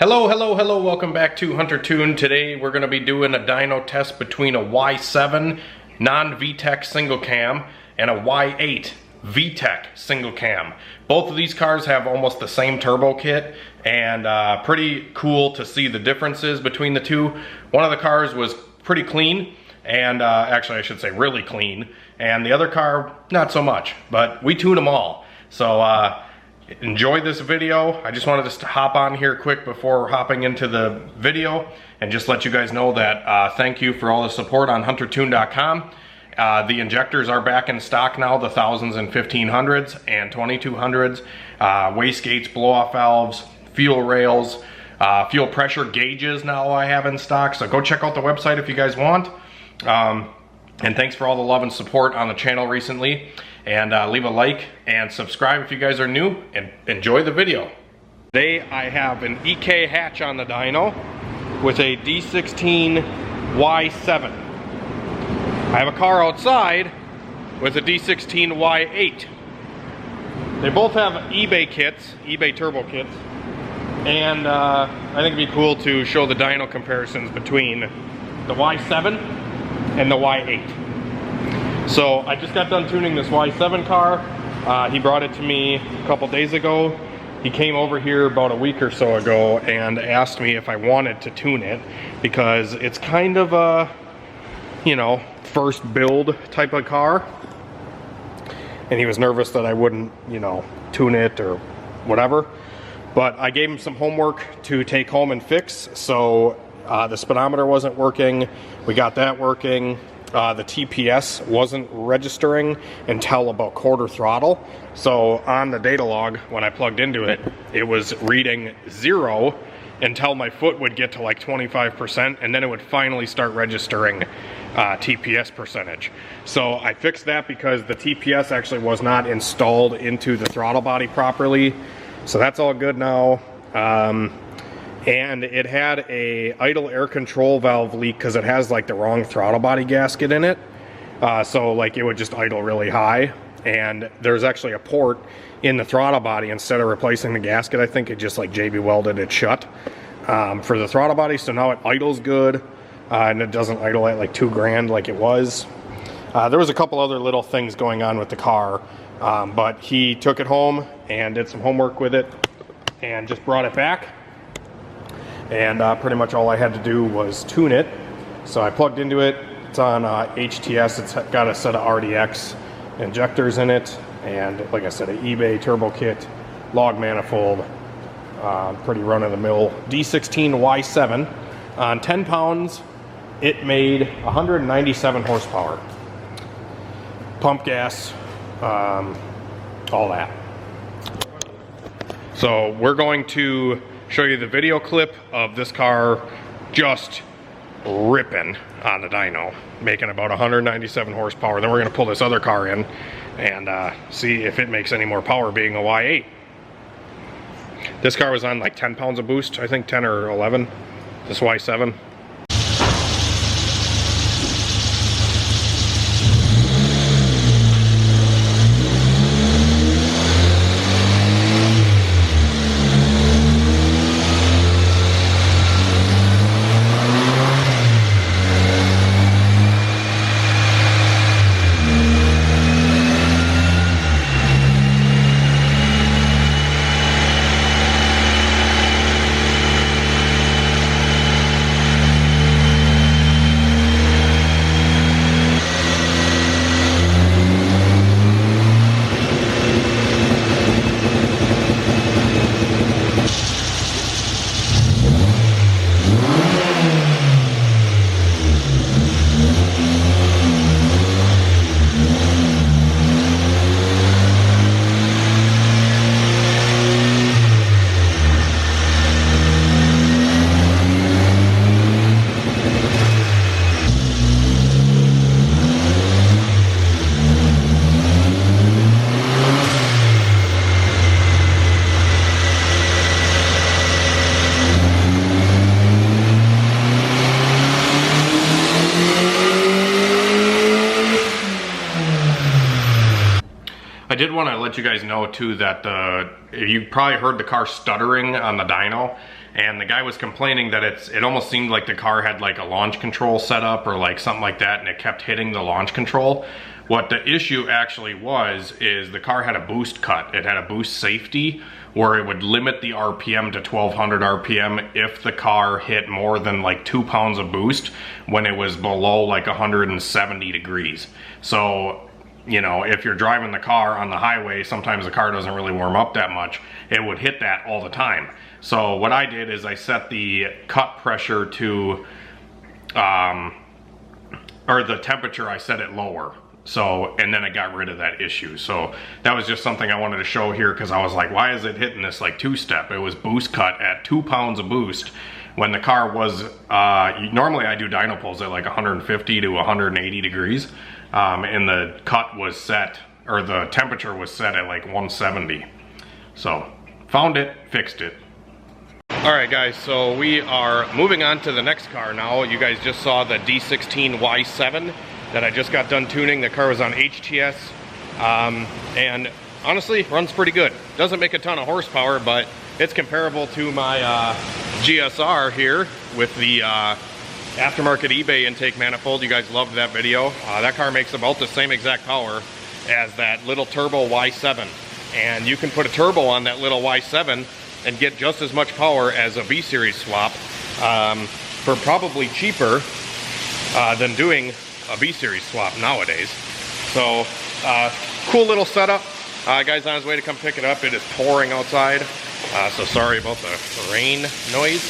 Hello, welcome back to Hunter Tune. Today we're going to be doing a dyno test between a Y7 non-VTEC single cam and a Y8 VTEC single cam. Both of these cars have almost the same turbo kit, and pretty cool to see the differences between the two. One of the cars was pretty clean, and actually I should say really clean, and the other car not so much, but we tune them all. So enjoy this video. I just wanted to hop on here quick before hopping into the video and just let you guys know that thank you for all the support on huntertune.com. The injectors are back in stock now, the 1000s and 1500s and 2200s. Wastegates, blow-off valves, fuel rails, fuel pressure gauges now I have in stock. So go check out the website if you guys want. And thanks for all the love and support on the channel recently. And leave a like and subscribe if you guys are new, and enjoy the video. Today I have an EK hatch on the dyno with a D16y7. I have a car outside with a D16y8. They both have eBay kits, eBay turbo kits, and I think it'd be cool to show the dyno comparisons between the Y7 and the Y8. So I just got done tuning this Y7 car. He brought it to me a couple days ago. He came over here about a week or so ago and asked me if I wanted to tune it, because it's kind of a, you know, first build type of car. And he was nervous that I wouldn't, you know, tune it or whatever. But I gave him some homework to take home and fix. So the speedometer wasn't working. We got that working. The TPS wasn't registering until about quarter throttle. So on the data log, when I plugged into it, it was reading 0 until my foot would get to like 25%, and then it would finally start registering TPS percentage. So I fixed that because the TPS actually was not installed into the throttle body properly. So that's all good now. And it had a idle air control valve leak because it has like the wrong throttle body gasket in it. So like it would just idle really high, and there's actually a port in the throttle body. Instead of replacing the gasket, I think it just like JB welded it shut for the throttle body. So now it idles good, and it doesn't idle at like $2,000 like it was. There was a couple other little things going on with the car, but he took it home and did some homework with it and just brought it back. And pretty much all I had to do was tune it. So I plugged into it. It's on HTS. It's got a set of RDX injectors in it, and like I said, an eBay turbo kit, log manifold, pretty run-of-the-mill D16y7. On 10 pounds, it made 197 horsepower. Pump gas, all that. So we're going to show you the video clip of this car just ripping on the dyno, making about 197 horsepower. Then we're going to pull this other car in and see if it makes any more power, being a Y8. This car was on like 10 pounds of boost, I think 10 or 11. This Y7. I did want to let you guys know too that you probably heard the car stuttering on the dyno. and the guy was complaining that it almost seemed like the car had like a launch control set up or like something like that, and it kept hitting the launch control. What the issue actually was is the car had a boost cut. It had a boost safety where it would limit the RPM to 1200 RPM if the car hit more than like 2 pounds of boost when it was below like 170 degrees. So, you know, if you're driving the car on the highway, sometimes the car doesn't really warm up that much. It would hit that all the time. So what I did is I set the cut pressure to, or the temperature, I set it lower. So, and then it got rid of that issue. So that was just something I wanted to show here, because I was like, why is it hitting this like two-step? It was boost cut at 2 pounds of boost when the car was, normally I do dyno pulls at like 150 to 180 degrees. And the cut was set, or the temperature was set at like 170. So found it, fixed it. All right guys, so we are moving on to the next car now. You guys just saw the D16y7 that I just got done tuning. The car was on HTS, and honestly runs pretty good. Doesn't make a ton of horsepower, but it's comparable to my GSR here with the aftermarket eBay intake manifold. You guys loved that video. That car makes about the same exact power as that little turbo Y7, and you can put a turbo on that little Y7 and get just as much power as a V-Series swap for probably cheaper than doing a V-Series swap nowadays. So cool little setup. Guy's on his way to come pick it up. It is pouring outside, so sorry about the rain noise,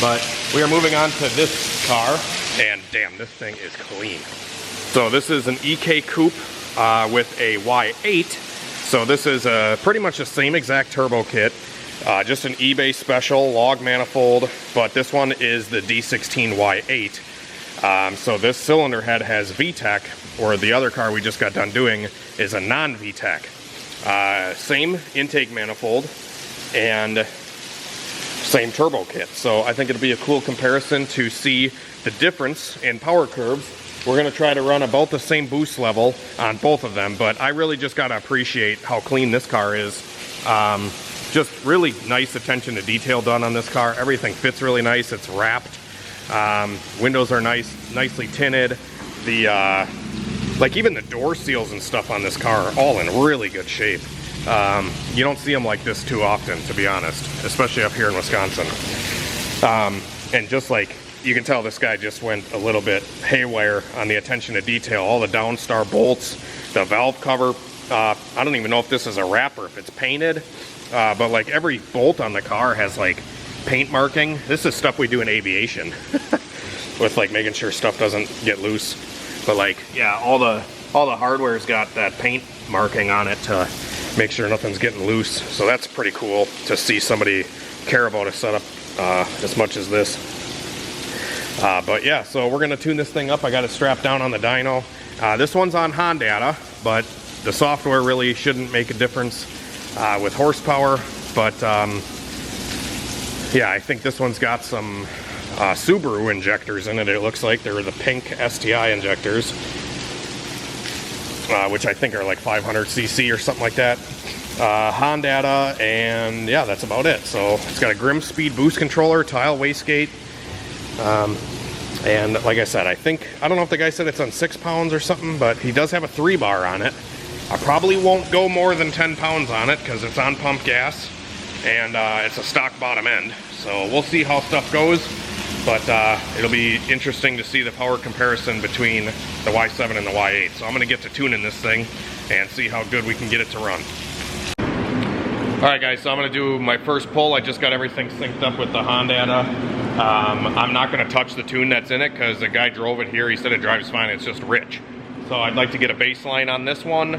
but we are moving on to this car, and damn, this thing is clean. So this is an EK Coupe with a Y8. So this is pretty much the same exact turbo kit, just an eBay special log manifold, but this one is the D16y8. So this cylinder head has VTEC, or the other car we just got done doing is a non-VTEC. Same intake manifold and same turbo kit. So I think it'll be a cool comparison to see the difference in power curves. We're gonna try to run about the same boost level on both of them, but I really just gotta appreciate how clean this car is. Just really nice attention to detail done on this car. Everything fits really nice, it's wrapped. Windows are nicely tinted. The like even the door seals and stuff on this car are all in really good shape. You don't see them like this too often, to be honest, especially up here in Wisconsin. And just like you can tell, this guy just went a little bit haywire on the attention to detail. All the downstar bolts, the valve cover. I don't even know if this is a wrap or if it's painted, but like every bolt on the car has like paint marking. This is stuff we do in aviation with like making sure stuff doesn't get loose. But like, yeah, all the hardware's got that paint marking on it to make sure nothing's getting loose. So that's pretty cool to see somebody care about a setup as much as this. But yeah, so we're gonna tune this thing up. I got it strapped down on the dyno. This one's on Honda, but the software really shouldn't make a difference with horsepower. But yeah, I think this one's got some Subaru injectors in it. It looks like they're the pink STI injectors, which I think are like 500cc or something like that. Honda, and yeah, that's about it. So it's got a Grim Speed boost controller, tile wastegate, and like I said, I don't know if the guy said it's on 6 pounds or something, but he does have a 3-bar on it. I probably won't go more than 10 pounds on it because it's on pump gas, and it's a stock bottom end. So we'll see how stuff goes, but it'll be interesting to see the power comparison between the Y7 and the Y8. So I'm gonna get to tuning this thing and see how good we can get it to run. All right guys, so I'm gonna do my first pull. I just got everything synced up with the Honda. I'm not gonna touch the tune that's in it because the guy drove it here. He said it drives fine, it's just rich. So I'd like to get a baseline on this one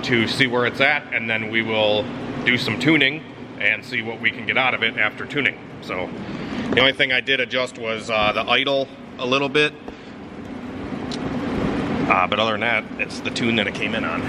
to see where it's at, and then we will do some tuning and see what we can get out of it after tuning. So the only thing I did adjust was the idle a little bit, but other than that, it's the tune that it came in on.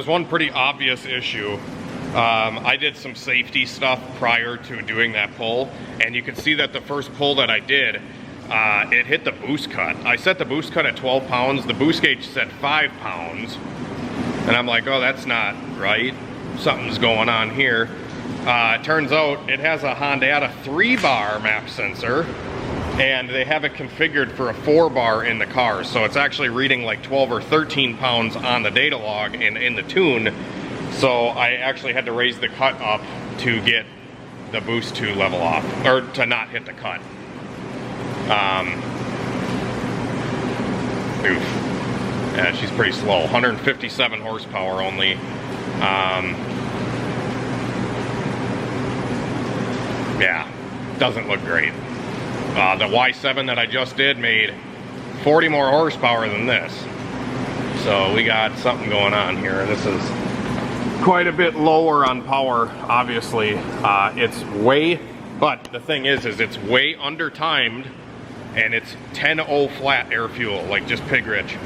there's one pretty obvious issue. I did some safety stuff prior to doing that pull, and you can see that the first pull that I did, it hit the boost cut. I set the boost cut at 12 pounds, the boost gauge said 5 pounds, and I'm like, oh, that's not right. Something's going on here. It turns out it has a Honda 3-bar map sensor, and they have it configured for a 4-bar in the car, so it's actually reading like 12 or 13 pounds on the data log and in the tune. So I actually had to raise the cut up to get the boost to level off, or to not hit the cut. Oof. Yeah, she's pretty slow. 157 horsepower only. Yeah, doesn't look great. The Y7 that I just did made 40 more horsepower than this. So we got something going on here. This is quite a bit lower on power, obviously. It's way, but the thing is it's way under timed, and it's 10.0 flat air fuel, like just pig rich.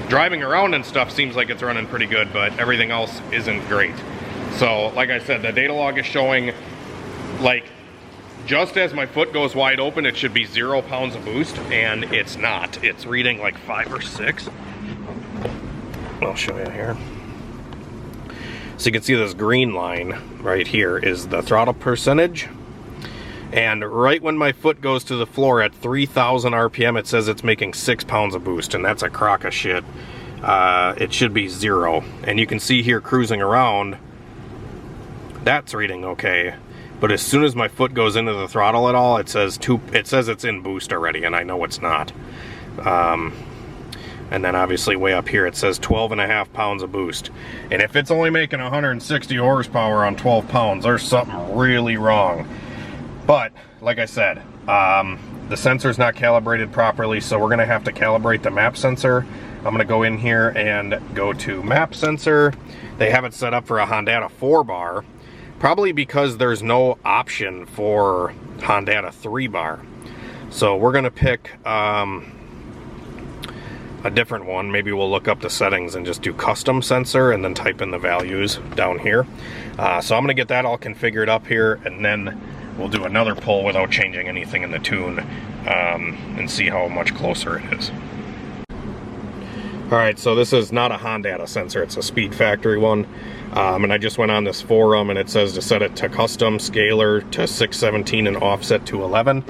Driving around and stuff seems like it's running pretty good, but everything else isn't great. So like I said, the data log is showing, like, just as my foot goes wide open, it should be 0 pounds of boost, and it's not. It's reading like 5 or 6. I'll show you here. So you can see this green line right here is the throttle percentage. And right when my foot goes to the floor at 3,000 RPM, it says it's making 6 pounds of boost, and that's a crock of shit. It should be 0. And you can see here cruising around, that's reading okay. But as soon as my foot goes into the throttle at all, it says it's in boost already, and I know it's not. And then obviously way up here it says 12.5 pounds of boost. And if it's only making 160 horsepower on 12 pounds, there's something really wrong. But like I said, the sensor's not calibrated properly, so we're gonna have to calibrate the map sensor. I'm gonna go in here and go to map sensor. They have it set up for a Honda 4-bar. Probably because there's no option for Honda 3-bar. So we're gonna pick a different one. Maybe we'll look up the settings and just do custom sensor and then type in the values down here. So I'm gonna get that all configured up here, and then we'll do another pull without changing anything in the tune, and see how much closer it is. Alright, so this is not a Honda sensor, it's a Speed Factory one. And I just went on this forum, and it says to set it to custom, scalar to 617 and offset to 11.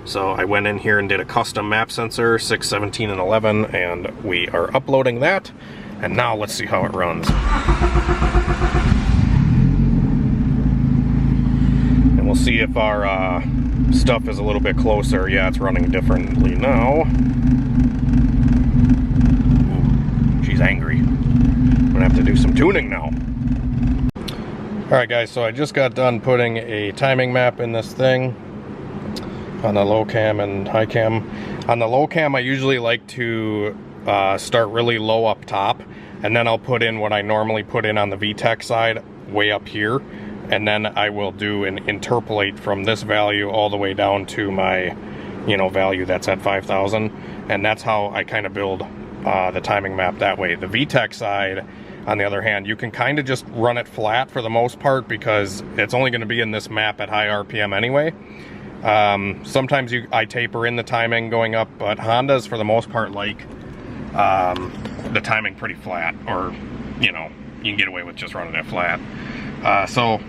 So I went in here and did a custom map sensor, 617 and 11, and we are uploading that. And now let's see how it runs. And we'll see if our stuff is a little bit closer. Yeah, it's running differently now. Ooh, she's angry. I'm gonna have to do some tuning now. Alright guys, so I just got done putting a timing map in this thing on the low cam and high cam. On the low cam I usually like to start really low up top, and then I'll put in what I normally put in on the VTEC side way up here, and then I will do an interpolate from this value all the way down to my, you know, value that's at 5,000, and that's how I kind of build the timing map that way. The VTEC side, on the other hand, you can kind of just run it flat for the most part, because it's only going to be in this map at high RPM anyway. Sometimes I taper in the timing going up, but Hondas for the most part like the timing pretty flat, or, you know, you can get away with just running it flat. So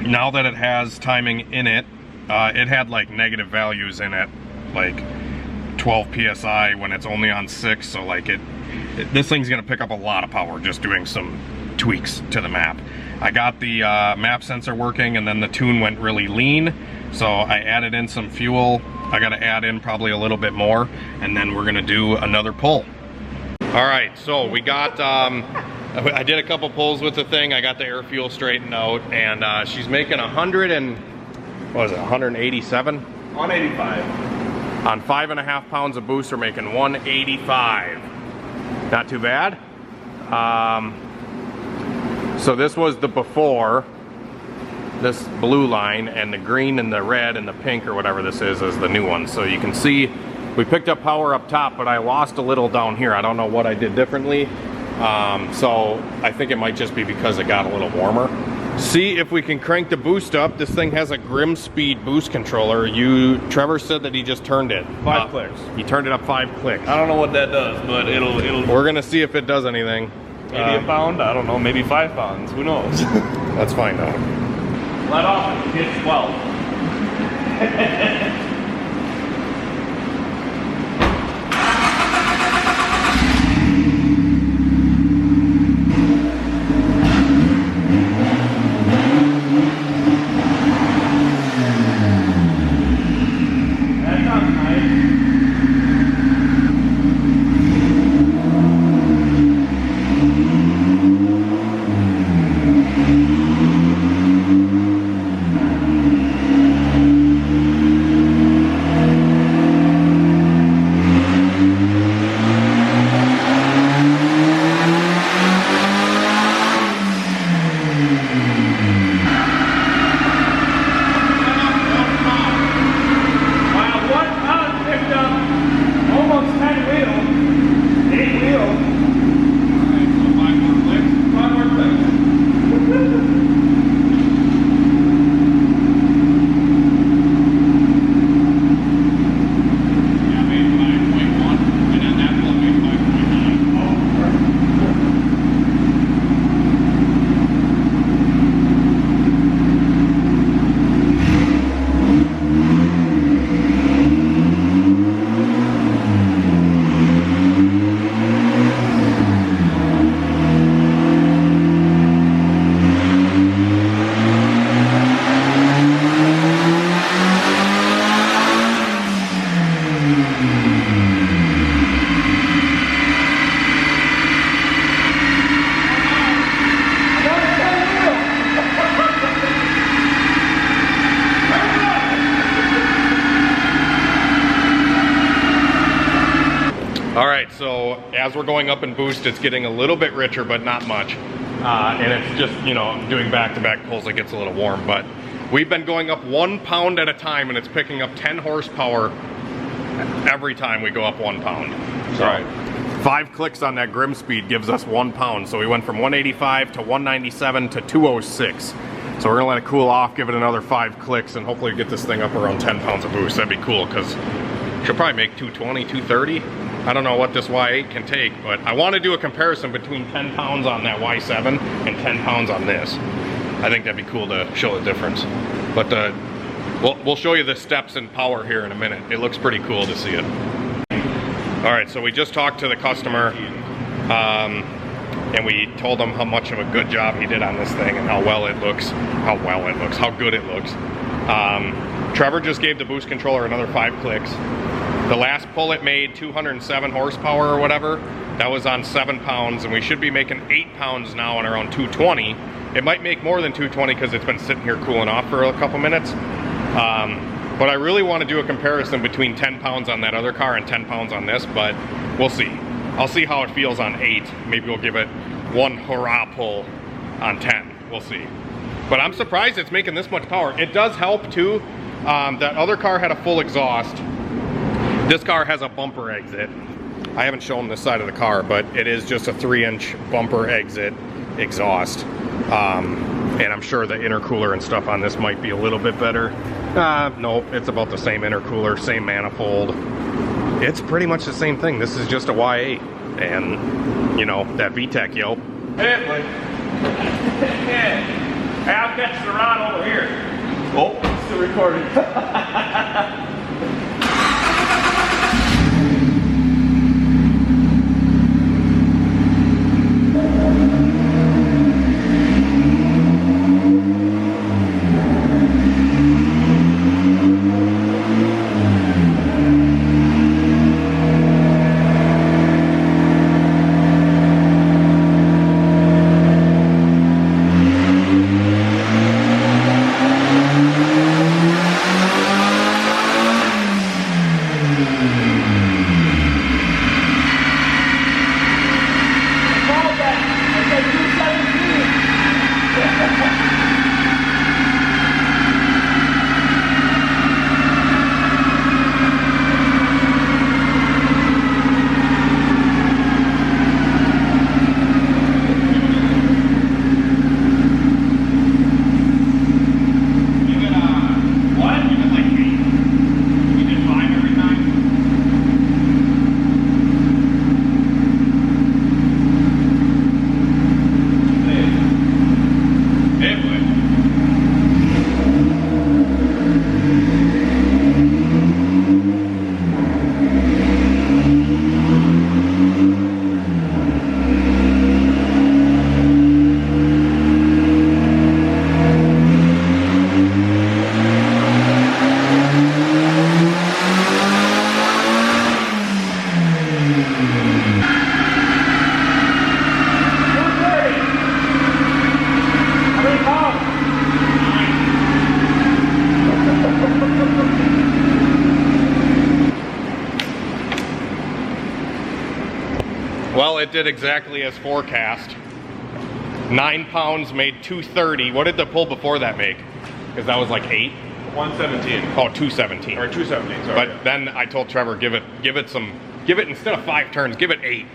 now that it has timing in it, it had like negative values in it, like 12 PSI when it's only on 6, so like this thing's gonna pick up a lot of power just doing some tweaks to the map. I got the map sensor working, and then the tune went really lean, so I added in some fuel. I gotta add in probably a little bit more, and then we're gonna do another pull. All right, so we got, I did a couple pulls with the thing. I got the air fuel straightened out, and she's making 100 and, what is it, 187? 185. On 5.5 pounds of boost, we're making 185. Not too bad. So this was the before, this blue line, and the green and the red and the pink or whatever this is the new one. So you can see we picked up power up top, but I lost a little down here. I don't know what I did differently. So I think it might just be because it got a little warmer. See if we can crank the boost up. This thing has a Grim Speed boost controller. Trevor said that he just turned it. 5 clicks. He turned it up 5 clicks. I don't know what that does, but it'll. We're gonna see if it does anything. Maybe a pound. I don't know. Maybe 5 pounds. Who knows? Let's find out. Let off. It hits 12. So as we're going up in boost, it's getting a little bit richer, but not much. And it's just, you know, doing back-to-back pulls, it gets a little warm. But we've been going up 1 pound at a time, and it's picking up 10 horsepower every time we go up 1 pound. So right. 5 clicks on that Grim Speed gives us 1 pound. So we went from 185 to 197 to 206. So we're gonna let it cool off, give it another 5 clicks, and hopefully get this thing up around 10 pounds of boost. That'd be cool, because she'll probably make 220, 230. I don't know what this Y8 can take, but I want to do a comparison between 10 pounds on that Y7 and 10 pounds on this. I think that'd be cool to show the difference. But we'll show you the steps and power here in a minute. It looks pretty cool to see it. All right, so we just talked to the customer, and we told him how much of a good job he did on this thing and how good it looks. Trevor just gave the boost controller another 5 clicks. The last pull it made 207 horsepower or whatever. That was on 7 pounds, and we should be making 8 pounds now on around 220. It might make more than 220 because it's been sitting here cooling off for a couple minutes. But I really want to do a comparison between 10 pounds on that other car and 10 pounds on this, but we'll see. I'll see how it feels on 8. Maybe we'll give it 1 hurrah pull on 10. We'll see. But I'm surprised it's making this much power. It does help too. That other car had a full exhaust. This car has a bumper exit. I haven't shown this side of the car, but it is just a 3-inch bumper exit exhaust. And I'm sure the intercooler and stuff on this might be a little bit better. Nope, it's about the same intercooler, same manifold. It's pretty much the same thing. This is just a Y8. And, you know, that VTEC, yo. Hey, buddy. Hey, I'll catch the rod over here. Oh, it's still recording. How many pounds? Well, it did exactly as forecast. 9 pounds made 230. What did the pull before that make? Because that was like 8. 117. Oh, 217. Or 217. Sorry. But then I told Trevor, give it instead of 5 turns, give it 8,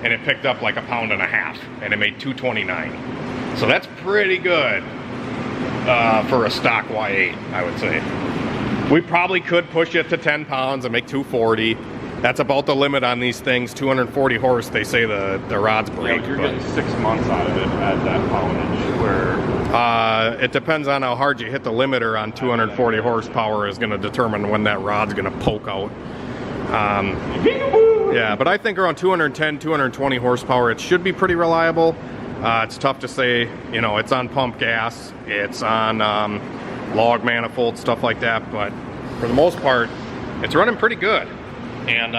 and it picked up like 1.5 pounds, and it made 229. So that's pretty good for a stock Y8, I would say. We probably could push it to 10 pounds and make 240. That's about the limit on these things. 240 horse, they say the rods break. Yeah, you're getting 6 months out of it at that poundage. Where it depends on how hard you hit the limiter on 240 horsepower is going to determine when that rod's going to poke out. Yeah, but I think around 210, 220 horsepower, it should be pretty reliable. It's tough to say, you know, it's on pump gas, it's on log manifold, stuff like that, but for the most part, it's running pretty good. And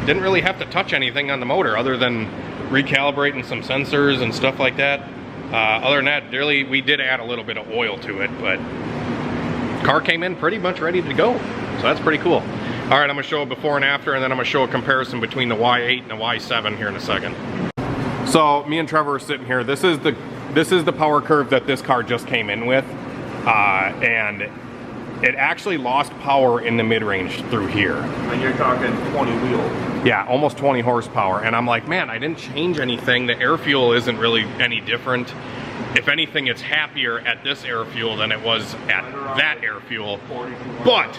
didn't really have to touch anything on the motor other than recalibrating some sensors and stuff like that. Other than that, really, we did add a little bit of oil to it, but car came in pretty much ready to go. So that's pretty cool. All right, I'm gonna show a before and after, and then I'm gonna show a comparison between the Y8 and the Y7 here in a second. So me and Trevor are sitting here. This is the power curve that this car just came in with, and it actually lost power in the mid-range through here. when you're talking 20 wheel. Yeah, almost 20 horsepower. And I'm like, man, I didn't change anything. The air fuel isn't really any different. If anything, it's happier at this air fuel than it was at that air fuel. But,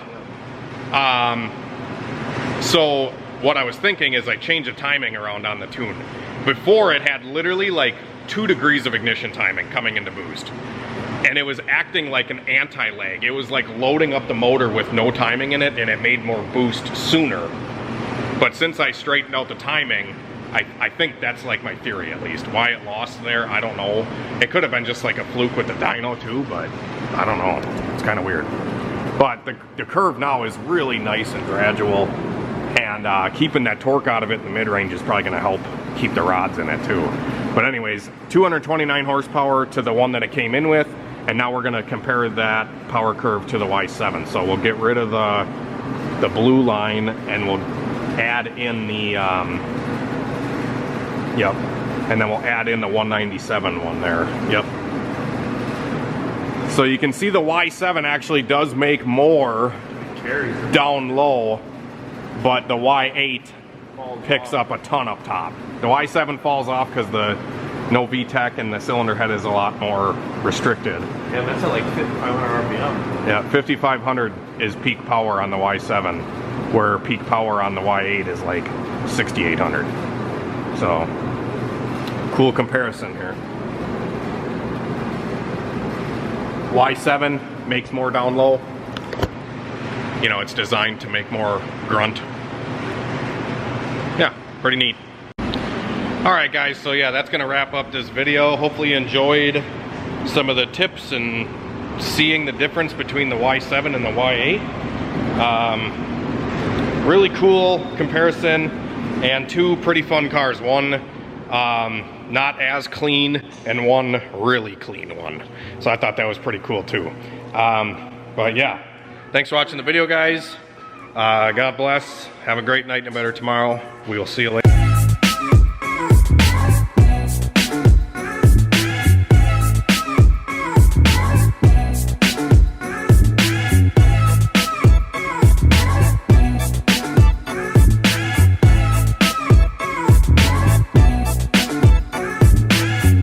so what I was thinking is I changed the timing around on the tune. Before, it had literally like 2 degrees of ignition timing coming into boost. And it was acting like an anti-lag. It was like loading up the motor with no timing in it, and it made more boost sooner. But since I straightened out the timing, I think that's like my theory at least. Why it lost there, I don't know. It could have been just like a fluke with the dyno too, but I don't know. It's kind of weird. But the curve now is really nice and gradual, and keeping that torque out of it in the mid-range is probably gonna help keep the rods in it too. But anyways, 229 horsepower to the one that it came in with, and now we're gonna compare that power curve to the Y7. So we'll get rid of the blue line, and we'll add in the, yep, and then we'll add in the 197 one there, yep. So you can see the Y7 actually does make more down low, but the Y8 picks up a ton up top. The Y7 falls off because the no VTEC and the cylinder head is a lot more restricted. Yeah, that's at like 5,500 RPM. Yeah, 5,500 is peak power on the Y7, where peak power on the Y8 is like 6,800. So, cool comparison here. Y7 makes more down low. You know, it's designed to make more grunt. Yeah, pretty neat. All right, guys, so yeah, that's gonna wrap up this video. Hopefully you enjoyed some of the tips and seeing the difference between the Y7 and the Y8. Really cool comparison, and 2 pretty fun cars. One not as clean, and one really clean one. So I thought that was pretty cool too. But yeah, thanks for watching the video, guys. God bless. Have a great night and a better tomorrow. We will see you later.